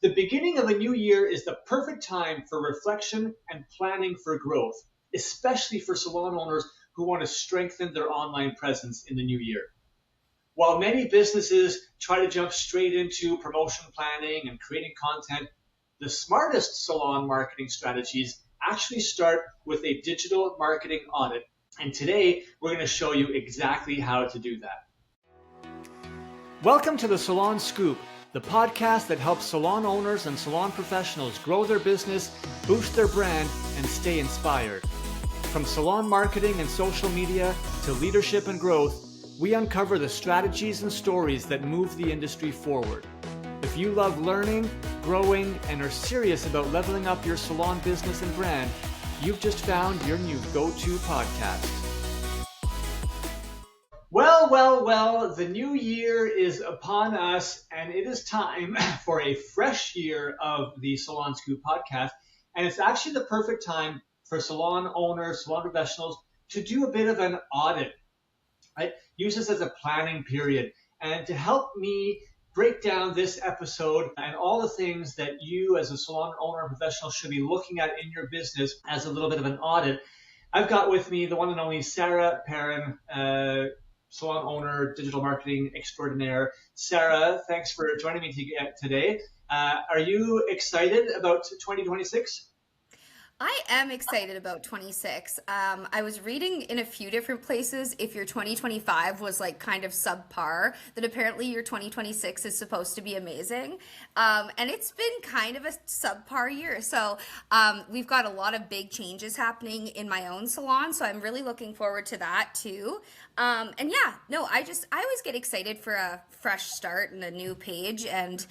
The beginning of a new year is the perfect time for reflection and planning for growth, especially for salon owners who want to strengthen their online presence in the new year. While many businesses try to jump straight into promotion planning and creating content, the smartest salon marketing strategies actually start with a digital marketing audit. And today, we're going to show you exactly how to do that. Welcome to the Salon Scoop, the podcast that helps salon owners and salon professionals grow their business, boost their brand, and stay inspired. From salon marketing and social media to leadership and growth, we uncover the strategies and stories that move the industry forward. If you love learning, growing, and are serious about leveling up your salon business and brand, you've just found your new go-to podcast. Well, the new year is upon us, and it is time for a fresh year of the Salon Scoop podcast. And it's actually the perfect time for salon owners, salon professionals to do a bit of an audit, right? Use this as a planning period. And to help me break down this episode and all the things that you as a salon owner and professional should be looking at in your business as a little bit of an audit, I've got with me the one and only Sarah Perrin, salon owner, digital marketing extraordinaire. Sarah, thanks for joining me today. Are you excited about 2026? I am excited about 26. I was reading in a few different places if your 2025 was like kind of subpar, that apparently your 2026 is supposed to be amazing. And it's been kind of a subpar year. So we've got a lot of big changes happening in my own salon. So I'm really looking forward to that too. I always get excited for a fresh start and a new page and,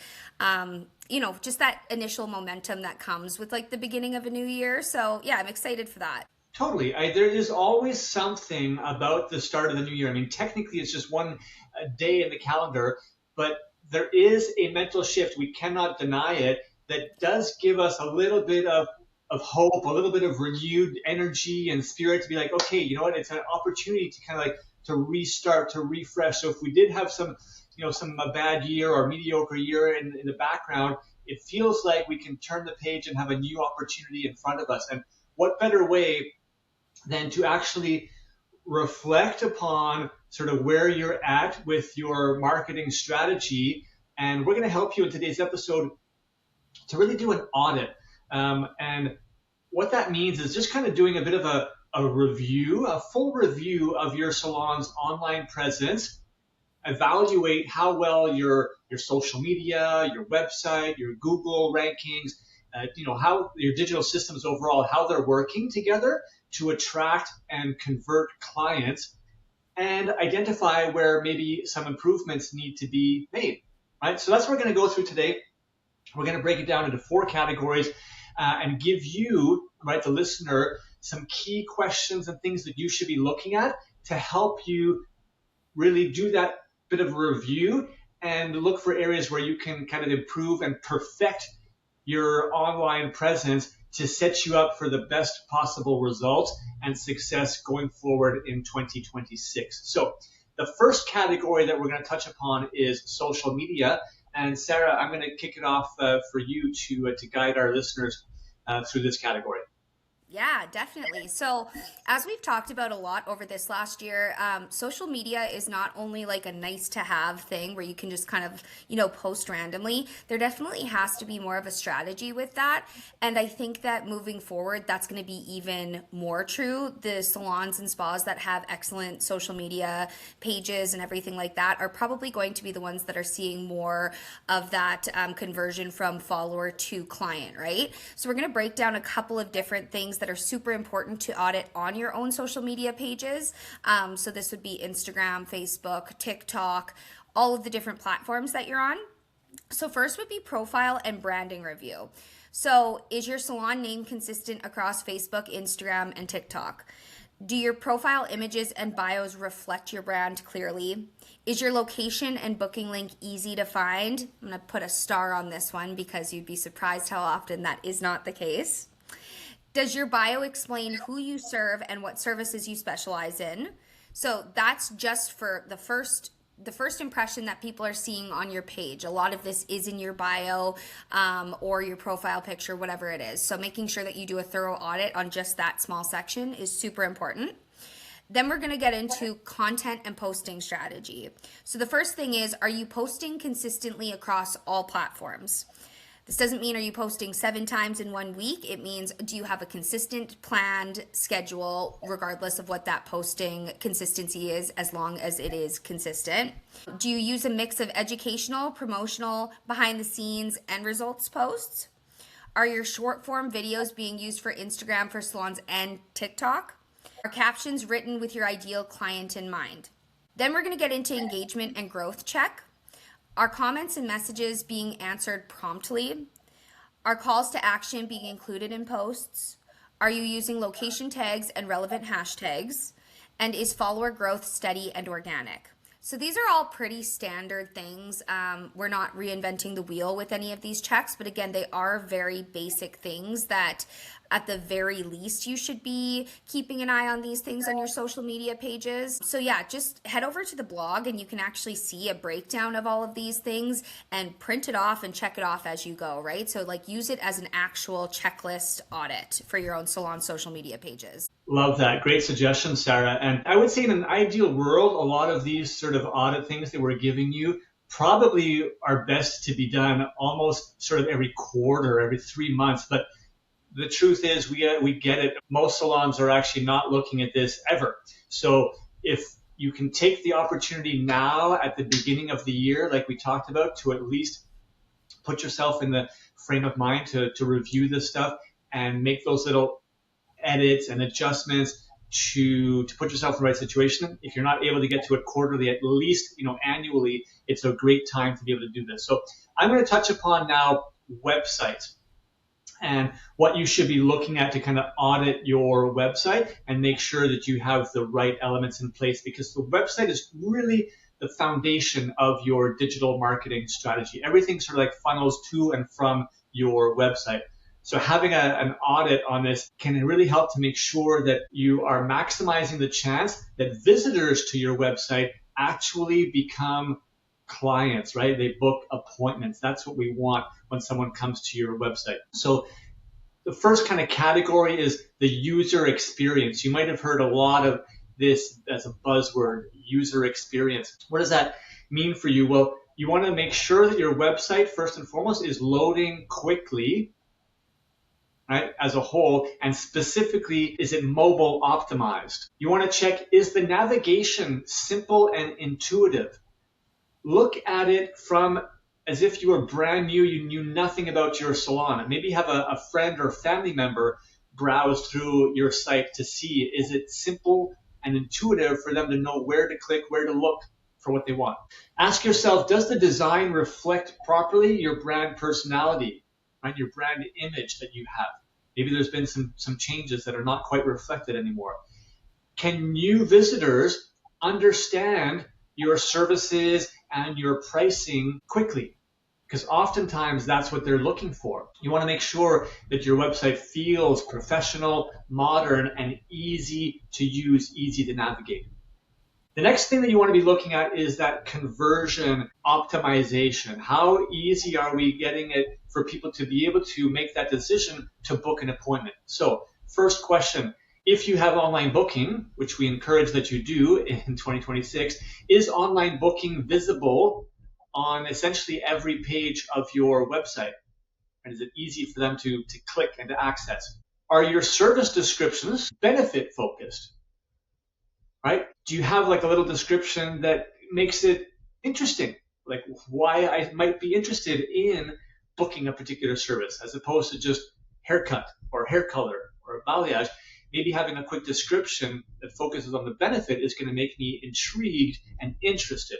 just that initial momentum that comes with like the beginning of a new year. So yeah, I'm excited for that. Totally. There is always something about the start of the new year. I mean, technically it's just one day in the calendar, but there is a mental shift. We cannot deny it. That does give us a little bit of hope, a little bit of renewed energy and spirit to be like, okay, you know what? It's an opportunity to kind of like to restart, to refresh. So if we did have some bad year or mediocre year in the background, it feels like we can turn the page and have a new opportunity in front of us. And what better way than to actually reflect upon sort of where you're at with your marketing strategy. And we're going to help you in today's episode to really do an audit. And what that means is just kind of doing a bit of a review, a full review of your salon's online presence. Evaluate how well your social media, your website, your Google rankings, how your digital systems overall, how they're working together to attract and convert clients, and identify where maybe some improvements need to be made, right? So that's what we're going to go through today. We're going to break it down into 4 categories and give you, right, the listener, some key questions and things that you should be looking at to help you really do that bit of a review and look for areas where you can kind of improve and perfect your online presence to set you up for the best possible results and success going forward in 2026. So the first category that we're going to touch upon is social media. And Sarah, I'm going to kick it off for you to guide our listeners through this category. Yeah, definitely. So as we've talked about a lot over this last year, social media is not only like a nice to have thing where you can just kind of, post randomly. There definitely has to be more of a strategy with that. And I think that moving forward, that's going to be even more true. The salons and spas that have excellent social media pages and everything like that are probably going to be the ones that are seeing more of that conversion from follower to client, right? So we're going to break down a couple of different things that are super important to audit on your own social media pages. So this would be Instagram, Facebook, TikTok, all of the different platforms that you're on. So first would be profile and branding review. So is your salon name consistent across Facebook, Instagram, and TikTok? Do your profile images and bios reflect your brand clearly? Is your location and booking link easy to find? I'm going to put a star on this one because you'd be surprised how often that is not the case. Does your bio explain who you serve and what services you specialize in? So that's just for the first the first impression that people are seeing on your page. A lot of this is in your bio or your profile picture, whatever it is. So making sure that you do a thorough audit on just that small section is super important. Then we're going to get into content and posting strategy. So the first thing is, are you posting consistently across all platforms? This doesn't mean are you posting 7 times in 1 week. It means, do you have a consistent planned schedule regardless of what that posting consistency is, as long as it is consistent? Do you use a mix of educational, promotional, behind the scenes, and results posts? Are your short form videos being used for Instagram, for salons, and TikTok? Are captions written with your ideal client in mind? Then we're going to get into engagement and growth check. Are comments and messages being answered promptly? Are calls to action being included in posts? Are you using location tags and relevant hashtags? And is follower growth steady and organic? So these are all pretty standard things. We're not reinventing the wheel with any of these checks, but again, they are very basic things that at the very least you should be keeping an eye on these things on your social media pages. So yeah, just head over to the blog and you can actually see a breakdown of all of these things and print it off and check it off as you go, right? So like use it as an actual checklist audit for your own salon social media pages. Love that. Great suggestion, Sarah. And I would say in an ideal world, a lot of these sort of audit things that we're giving you probably are best to be done almost sort of every quarter, every 3 months. But the truth is we get it. Most salons are actually not looking at this ever. So if you can take the opportunity now at the beginning of the year, like we talked about, to at least put yourself in the frame of mind to review this stuff and make those little edits and adjustments to put yourself in the right situation. If you're not able to get to it quarterly, at least annually, it's a great time to be able to do this. So I'm going to touch upon now websites and what you should be looking at to kind of audit your website and make sure that you have the right elements in place, because the website is really the foundation of your digital marketing strategy. Everything sort of like funnels to and from your website. So having an audit on this can really help to make sure that you are maximizing the chance that visitors to your website actually become clients, right? They book appointments. That's what we want when someone comes to your website. So the first kind of category is the user experience. You might have heard a lot of this as a buzzword, user experience. What does that mean for you? Well, you want to make sure that your website, first and foremost, is loading quickly, right, as a whole, and specifically, is it mobile optimized? You want to check, is the navigation simple and intuitive? Look at it from as if you were brand new, you knew nothing about your salon. Maybe have a friend or family member browse through your site to see, is it simple and intuitive for them to know where to click, where to look for what they want. Ask yourself, does the design reflect properly your brand personality, right? Your brand image that you have. Maybe there's been some changes that are not quite reflected anymore. Can new visitors understand your services and your pricing quickly? Because oftentimes that's what they're looking for. You want to make sure that your website feels professional, modern, and easy to use, easy to navigate. The next thing that you want to be looking at is that conversion optimization. How easy are we getting it for people to be able to make that decision to book an appointment? So first question, if you have online booking, which we encourage that you do in 2026, is online booking visible on essentially every page of your website? And is it easy for them to click and to access? Are your service descriptions benefit focused? Right? Do you have like a little description that makes it interesting? Like why I might be interested in booking a particular service as opposed to just haircut or hair color or balayage. Maybe having a quick description that focuses on the benefit is going to make me intrigued and interested.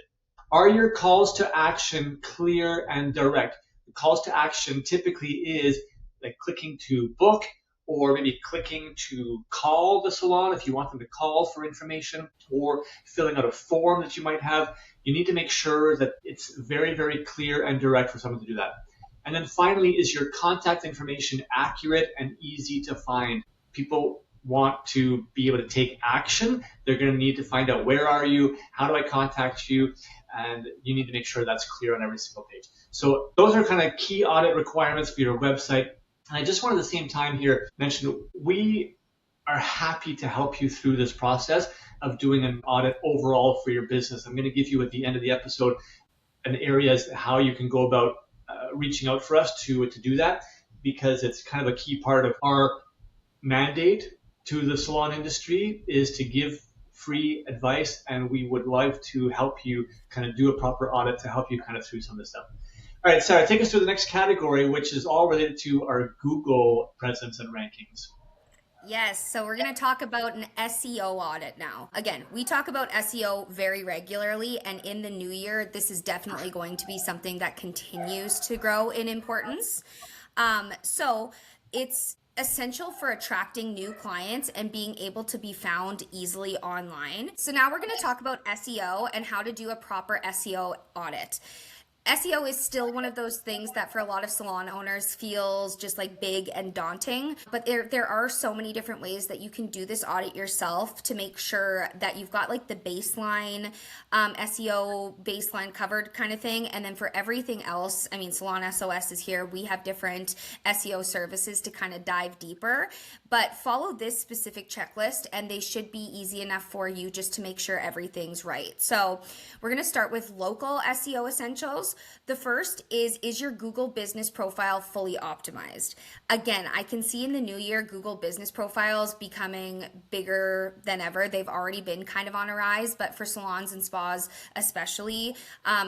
Are your calls to action clear and direct? The calls to action typically is like clicking to book, or maybe clicking to call the salon if you want them to call for information, or filling out a form that you might have. You need to make sure that it's very, very clear and direct for someone to do that. And then finally, is your contact information accurate and easy to find? People want to be able to take action. They're going to need to find out, where are you? How do I contact you? and you need to make sure that's clear on every single page. So those are kind of key audit requirements for your website. And I just want at the same time here mention we are happy to help you through this process of doing an audit overall for your business. I'm going to give you at the end of the episode an area as to how you can go about reaching out for us to do that, because it's kind of a key part of our mandate to the salon industry is to give free advice, and we would love to help you kind of do a proper audit to help you kind of through some of this stuff. All right, Sarah, take us to the next category, which is all related to our Google presence and rankings. Yes, so we're going to talk about an SEO audit now. Again, we talk about SEO very regularly, and in the new year, this is definitely going to be something that continues to grow in importance. So it's essential for attracting new clients and being able to be found easily online. So now we're going to talk about SEO and how to do a proper SEO audit. SEO is still one of those things that for a lot of salon owners feels just like big and daunting, but there are so many different ways that you can do this audit yourself to make sure that you've got like the baseline SEO baseline covered kind of thing. And then for everything else, I mean, Salon S.O.S is here. We have different SEO services to kind of dive deeper, but follow this specific checklist and they should be easy enough for you just to make sure everything's right. So we're going to start with local SEO essentials. The first is your Google business profile fully optimized? Again, I can see in the new year, Google business profiles becoming bigger than ever. They've already been kind of on a rise, but for salons and spas especially,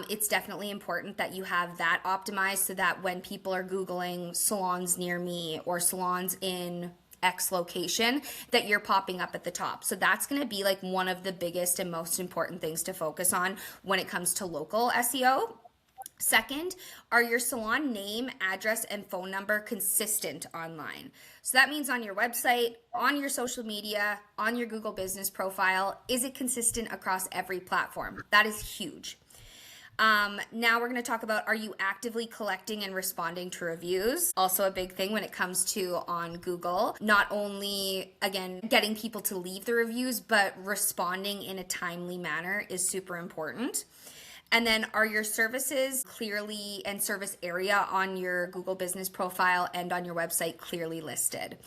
it's definitely important that you have that optimized so that when people are Googling salons near me or salons in X location, that you're popping up at the top. So that's going to be like one of the biggest and most important things to focus on when it comes to local SEO. Second, are your salon name, address, and phone number consistent online? So that means on your website, on your social media, on your Google business profile, is it consistent across every platform? That is huge. Now we're going to talk about, are you actively collecting and responding to reviews? Also a big thing when it comes to on Google, not only, again, getting people to leave the reviews, but responding in a timely manner is super important. And then are your services clearly and service area on your Google business profile and on your website clearly listed?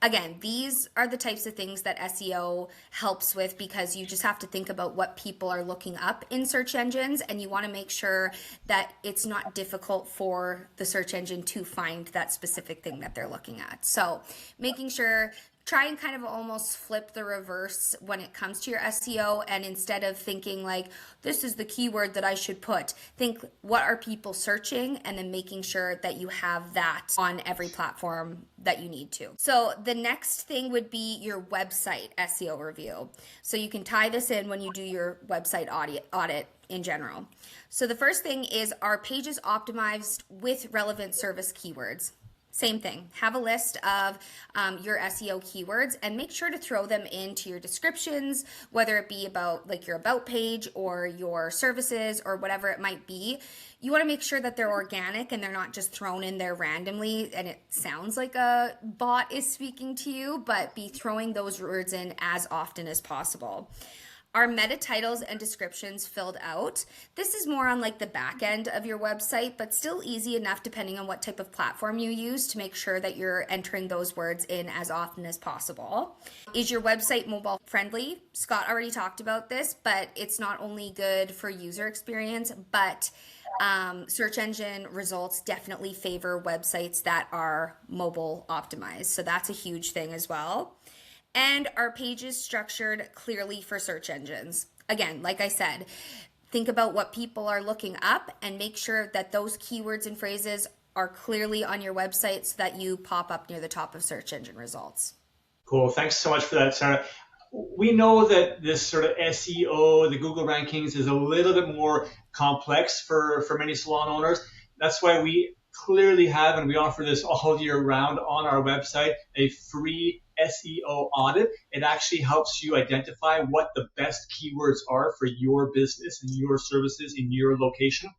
Again, these are the types of things that SEO helps with because you just have to think about what people are looking up in search engines, and you want to make sure that it's not difficult for the search engine to find that specific thing that they're looking at. So making sure, try and kind of almost flip the reverse when it comes to your SEO, and instead of thinking like, this is the keyword that I should put, think what are people searching, and then making sure that you have that on every platform that you need to. So the next thing would be your website SEO review. So you can tie this in when you do your website audit in general. So the first thing is, are pages optimized with relevant service keywords? Same thing. Have a list of your SEO keywords and make sure to throw them into your descriptions, whether it be about like your about page or your services or whatever it might be. You want to make sure that they're organic and they're not just thrown in there randomly and it sounds like a bot is speaking to you, but be throwing those words in as often as possible. Are meta titles and descriptions filled out? This is more on like the back end of your website, but still easy enough depending on what type of platform you use to make sure that you're entering those words in as often as possible. Is your website mobile friendly? Scott already talked about this, but it's not only good for user experience, but search engine results definitely favor websites that are mobile optimized. So that's a huge thing as well. And are pages structured clearly for search engines? Again, like I said, think about what people are looking up and make sure that those keywords and phrases are clearly on your website so that you pop up near the top of search engine results. Cool. Thanks so much for that, Sarah. We know that this sort of SEO, the Google rankings, is a little bit more complex for many salon owners. That's why we clearly have, and we offer this all year round on our website, a free SEO audit. It actually helps you identify what the best keywords are for your business and your services in your location,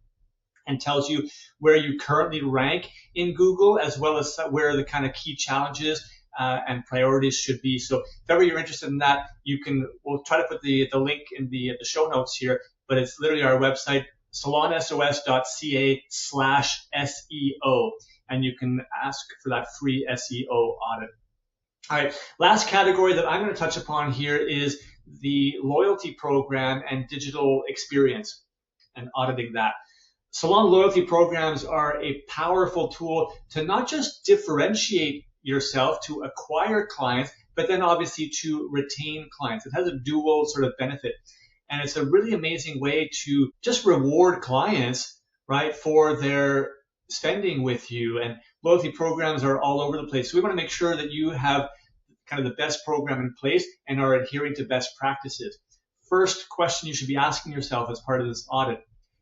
and tells you where you currently rank in Google, as well as where the kind of key challenges and priorities should be. So if ever you're interested in that, we'll try to put the link in the show notes here. but it's literally our website, salonsos.ca/SEO, and you can ask for that free SEO audit. All right, last category that I'm going to touch upon here is the loyalty program and digital experience and auditing that. Salon loyalty programs are a powerful tool to not just differentiate yourself to acquire clients, but then obviously to retain clients. It has a dual sort of benefit. And it's a really amazing way to just reward clients, right, for their spending with you. And loyalty programs are all over the place. So we want to make sure that you have kind of the best program in place and are adhering to best practices. First question you should be asking yourself as part of this audit: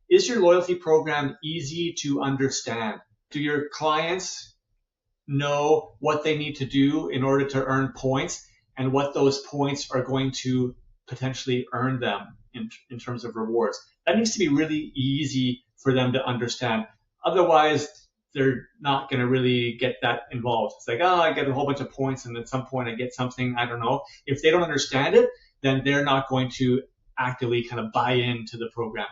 is your loyalty program easy to understand? Do your clients know what they need to do in order to earn points and what those points are going to potentially earn them in terms of rewards? That needs to be really easy for them to understand. Otherwise, they're not going to really get that involved. It's like, oh, I get a whole bunch of points and at some point I get something, I don't know. If they don't understand it, then they're not going to actively kind of buy into the program.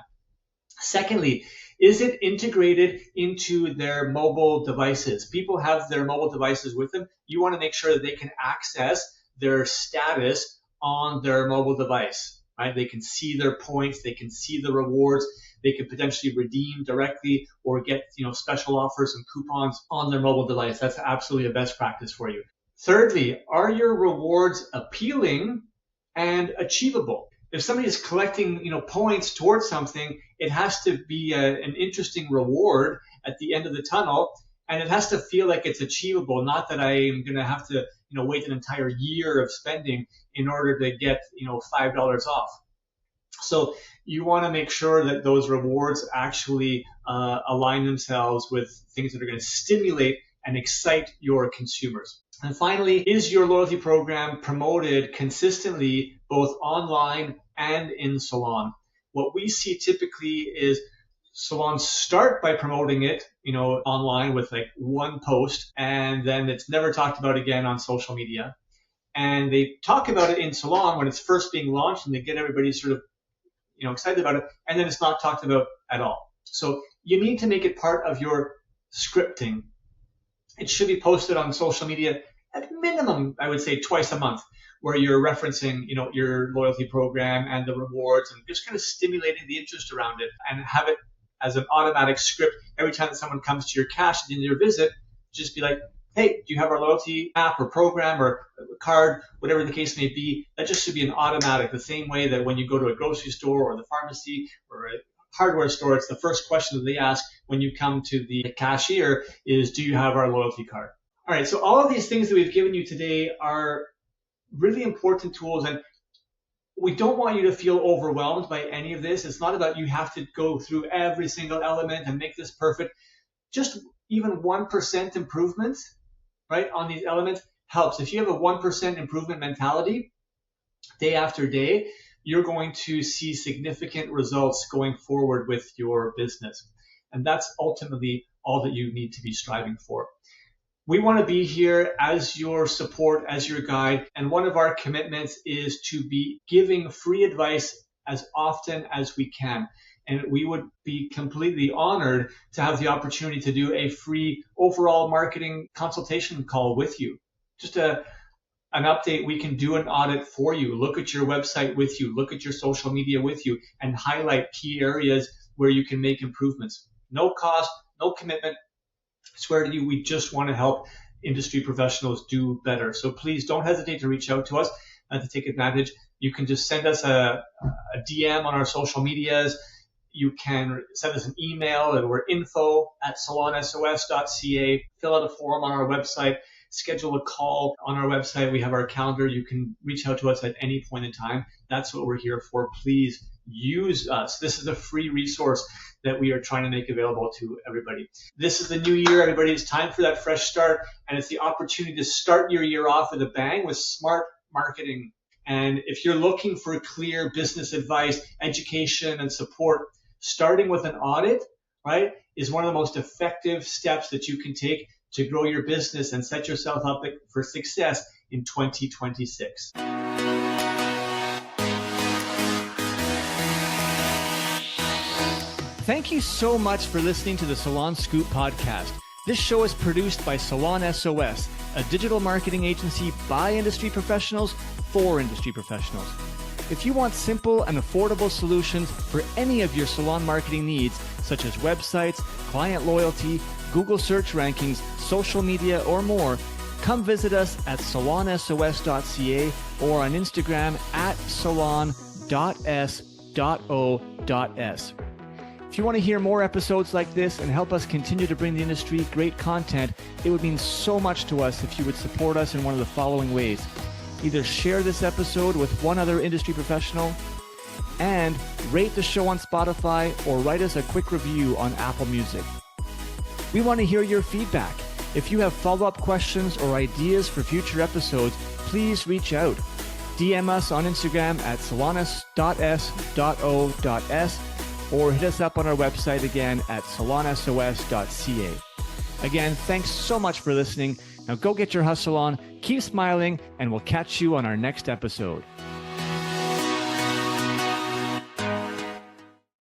Secondly, is it integrated into their mobile devices? People have their mobile devices with them. You want to make sure that they can access their status on their mobile device, right? They can see their points, they can see the rewards, they could potentially redeem directly or get, special offers and coupons on their mobile device. That's absolutely a best practice for you. Thirdly, are your rewards appealing and achievable? If somebody is collecting, points towards something, it has to be an interesting reward at the end of the tunnel, and it has to feel like it's achievable. Not that I'm going to have to, wait an entire year of spending in order to get, $5 off. So you want to make sure that those rewards actually align themselves with things that are going to stimulate and excite your consumers. And finally, is your loyalty program promoted consistently both online and in Salon? What we see typically is salons start by promoting it, online with like one post, and then it's never talked about again on social media. And they talk about it in Salon when it's first being launched, and they get everybody sort of, excited about it, and then it's not talked about at all. So you need to make it part of your scripting. It should be posted on social media at minimum, I would say, twice a month, where you're referencing, your loyalty program and the rewards and just kind of stimulating the interest around it, and have it as an automatic script. Every time that someone comes to your cash at the end of your visit, just be like, hey, do you have our loyalty app or program or card, whatever the case may be? That just should be an automatic, the same way that when you go to a grocery store or the pharmacy or a hardware store, it's the first question that they ask when you come to the cashier is, do you have our loyalty card? All right, so all of these things that we've given you today are really important tools, and we don't want you to feel overwhelmed by any of this. It's not about you have to go through every single element and make this perfect. Just even 1% improvement, right, on these elements helps. If you have a 1% improvement mentality day after day, you're going to see significant results going forward with your business. And that's ultimately all that you need to be striving for. We want to be here as your support, as your guide. And one of our commitments is to be giving free advice as often as we can. And we would be completely honored to have the opportunity to do a free overall marketing consultation call with you. Just an update. We can do an audit for you, look at your website with you, look at your social media with you, and highlight key areas where you can make improvements. No cost, no commitment. I swear to you, we just want to help industry professionals do better. So please don't hesitate to reach out to us and to take advantage. You can just send us a DM on our social medias. You can send us an email, and we're info@salonsos.ca. Fill out a form on our website. Schedule a call on our website. We have our calendar. You can reach out to us at any point in time. That's what we're here for. Please use us. This is a free resource that we are trying to make available to everybody. This is the new year, everybody. It's time for that fresh start, and it's the opportunity to start your year off with a bang with smart marketing. And if you're looking for clear business advice, education, and support, starting with an audit, right, is one of the most effective steps that you can take to grow your business and set yourself up for success in 2026. Thank you so much for listening to the Salon Scoop podcast. This show is produced by Salon S.O.S, a digital marketing agency by industry professionals for industry professionals. If you want simple and affordable solutions for any of your salon marketing needs, such as websites, client loyalty, Google search rankings, social media, or more, come visit us at salonsos.ca or on Instagram at salon.s.o.s. If you want to hear more episodes like this and help us continue to bring the industry great content, it would mean so much to us if you would support us in one of the following ways. Either share this episode with one other industry professional and rate the show on Spotify or write us a quick review on Apple Music. We want to hear your feedback. If you have follow-up questions or ideas for future episodes, please reach out. DM us on Instagram at salonus.s.o.s or hit us up on our website again at salonsos.ca. Again, thanks so much for listening. Now go get your hustle on, keep smiling, and we'll catch you on our next episode.